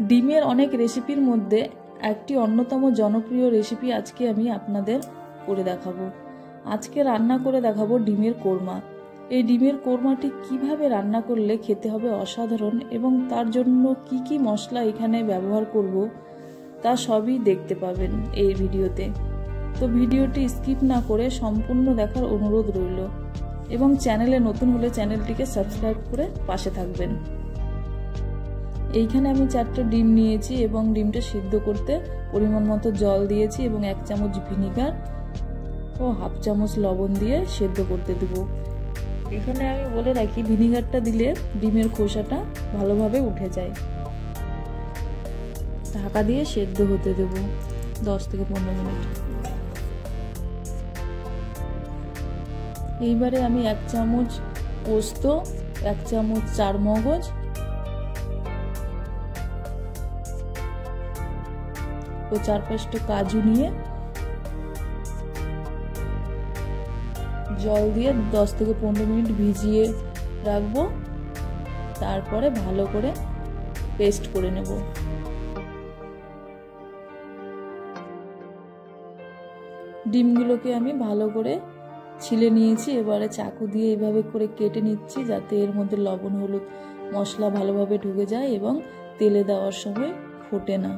ডিমের অনেক রেসিপির মধ্যে একটি অন্যতম জনপ্রিয় রেসিপি আজকে আমি আপনাদের করে দেখাবো। আজকে রান্না করে দেখাবো ডিমের কোরমা। এই ডিমের কোরমাটি কিভাবে রান্না করলে খেতে হবে অসাধারণ এবং তার জন্য কি কি মশলা এখানে ব্যবহার করব তা সবই দেখতে পাবেন এই ভিডিওতে। তো ভিডিওটি স্কিপ না করে সম্পূর্ণ দেখার অনুরোধ রইল এবং চ্যানেলে নতুন হলে চ্যানেলটিকে সাবস্ক্রাইব করে পাশে থাকবেন। এইখানে আমি 4টা ডিম নিয়েছি এবং ডিমটা সিদ্ধ করতে পরিমাণ মতো জল দিয়েছি এবং 1 চামচ ভিনিগার ও হাফ চামচ লবণ দিয়ে সিদ্ধ করতে দেব। এখানে আমি বলে রাখি ভিনিগারটা দিলে ডিমের খোসাটা ভালোভাবে উঠে যায়। ঢাকা দিয়ে সিদ্ধ হতে দেব 10 থেকে 15 মিনিট। এইবারে আমি 1 চামচ পোস্ত, 1 চামচ চারমগজ ও 4-5টা কাজু নিয়ে জল দিয়ে 10 থেকে 15 মিনিট ভিজিয়ে রাখবো। তারপরে ভালো করে পেস্ট করে নেব। ডিমগুলোকে আমি ভালো করে ছিলে নিয়েছি। এবারে চাকু দিয়ে এভাবে করে কেটে নিচ্ছি যাতে এর মধ্যে লবণ হলুদ মশলা ভালোভাবে ঢুকে যায় এবং তেলে দেওয়ার সময় ফোটে না।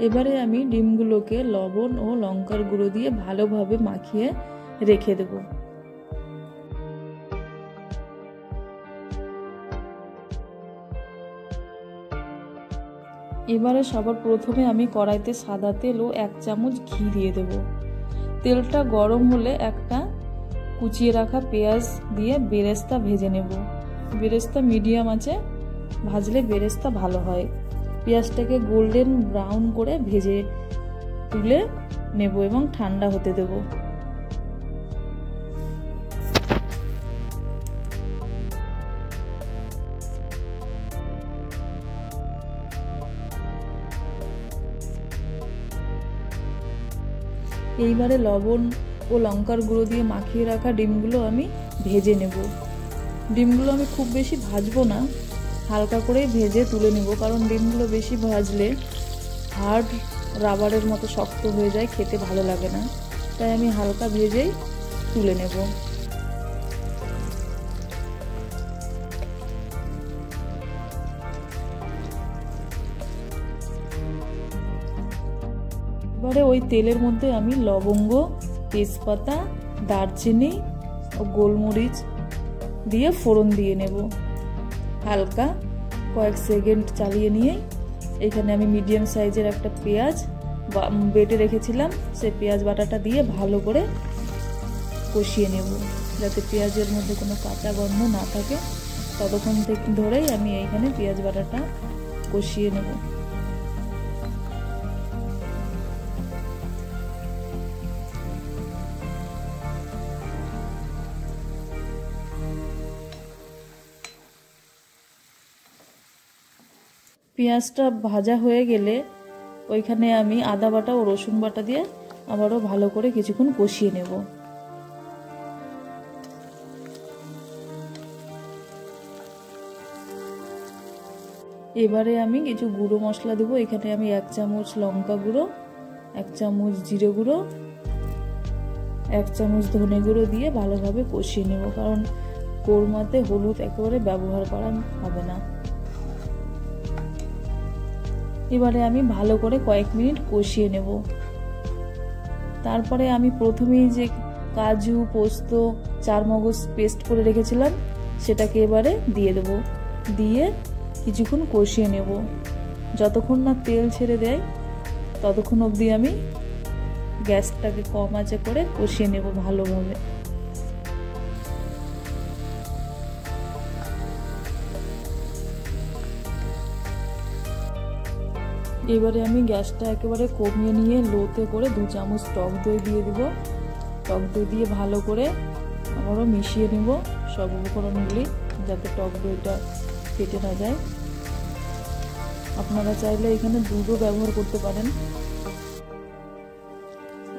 এবারে আমি ডিমগুলোকে লবণ ও লঙ্কার গুঁড়ো দিয়ে ভালোভাবে মাখিয়ে রেখে দেব। এবারে সবার প্রথমে আমি কড়াইতে সাদা তেল ও 1 চামচ ঘি দিয়ে দেব। তেলটা গরম হলে একটা কুচিয়ে রাখা পেঁয়াজ দিয়ে বেরেস্তা ভেজে নেব। বেরেস্তা মিডিয়াম আঁচে ভাজলে বেরেস্তা ভালো হয়। পেঁয়াজটাকে গোল্ডেন ব্রাউন করে ভেজে তুলে নেব এবং ঠান্ডা হতে দেব। এইবারে লবণ ও লঙ্কার গুঁড়ো দিয়ে মাখিয়ে রাখা ডিমগুলো আমি ভেজে নেব। ডিমগুলো আমি খুব বেশি ভাজবো না, হালকা করে ভেজে তুলে নেব, কারণ ডিমগুলো বেশি ভাজলে হার্ড রাবারের মতো শক্ত হয়ে যায়, খেতে ভালো লাগে না। তাই আমি হালকা ভেজেই তুলে নেব। এবারে ওই তেলের মধ্যে আমি লবঙ্গ, তেজপাতা, দারচিনি ও গোলমরিচ দিয়ে ফোড়ন দিয়ে নেব। হালকা কয়েক সেকেন্ড চালিয়ে নিয়ে এখানে আমি মিডিয়াম সাইজের একটা পেঁয়াজ বেটে রেখেছিলাম, সেই পেঁয়াজ বাটাটা দিয়ে ভালো করে কষিয়ে নেব যাতে পেঁয়াজের মধ্যে কোনো কাঁচা গন্ধ না থাকে। ততক্ষণ থেকে ধরেই আমি এইখানে পেঁয়াজ বাটাটা কষিয়ে নেব। পেঁয়াজটা ভাজা হয়ে গেলে ওইখানে আমি আদা বাটা ও রসুন বাটা দিয়ে আবারও ভালো করে কিছুক্ষণ কষিয়ে নেব। এবারে আমি কিছু গুঁড়ো মশলা দেবো। এখানে আমি 1 চামচ লঙ্কা গুঁড়ো, 1 চামচ জিরে গুঁড়ো, 1 চামচ ধনে গুঁড়ো দিয়ে ভালোভাবে কষিয়ে নেব, কারণ কোরমাতে হলুদ একেবারে ব্যবহার করা হবে না। এবারে আমি ভালো করে কয়েক মিনিট কষিয়ে নেব। তারপরে আমি প্রথমেই যে কাজু, পোস্ত, চারমগজ পেস্ট করে রেখেছিলাম সেটাকে এবারে দিয়ে দেব। দিয়ে কিছুক্ষণ কষিয়ে নেব। যতক্ষণ না তেল ছেড়ে দেয় ততক্ষণ অবধি আমি গ্যাসটাকে কম আঁচে করে কষিয়ে নেব ভালোভাবে। এবারে আমি গ্যাসটা একেবারে কমিয়ে নিয়ে লোতে করে 2 চামচ টক দই দিয়ে দেব। টক দই দিয়ে ভালো করে আবারও মিশিয়ে নেব সব উপকরণগুলি যাতে টক দইটা ফেটে না যায়। আপনারা চাইলে এখানে দুধও ব্যবহার করতে পারেন।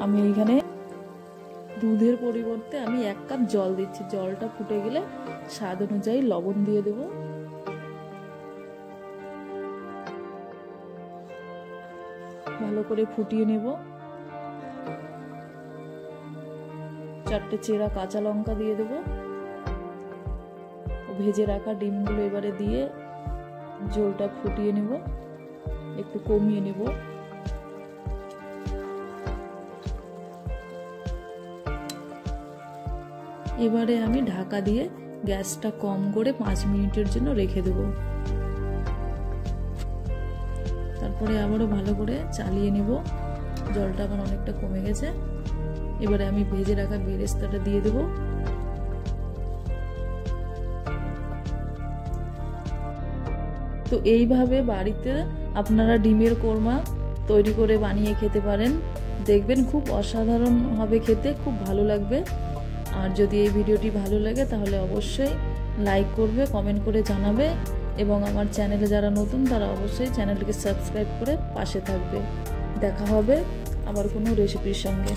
আমি এখানে দুধের পরিবর্তে আমি 1 কাপ জল দিচ্ছি। জলটা ফুটে গেলে স্বাদ অনুযায়ী লবণ দিয়ে দেব। ভালো করে ফুটিয়ে নেব। 4টে চেরা কাঁচা লঙ্কা দিয়ে দেব। ভেজে রাখা ডিমগুলো এবারে দিয়ে ঝোলটা ফুটিয়ে নেব, একটু কমিয়ে নেব। এবারে আমি ঢাকা দিয়ে গ্যাসটা কম করে 5 মিনিটের জন্য রেখে দেব। তারপরে আবারও ভালো করে চালিয়ে নেব। জলটা আমার অনেকটা কমে গেছে। এবারে আমি ভেজে রাখা বেরেস্তাটা দিয়ে দেব। তো এইভাবে বাড়িতে আপনারা ডিমের কোরমা তৈরি করে বানিয়ে খেতে পারেন। দেখবেন খুব অসাধারণ হবে খেতে, খুব ভালো লাগবে। আর যদি এই ভিডিওটি ভালো লাগে তাহলে অবশ্যই লাইক করবে, কমেন্ট করে জানাবে এবং আমার চ্যানেলে যারা নতুন তারা অবশ্যই চ্যানেলটিকে সাবস্ক্রাইব করে পাশে থাকবে। দেখা হবে আবার কোনো রেসিপির সঙ্গে।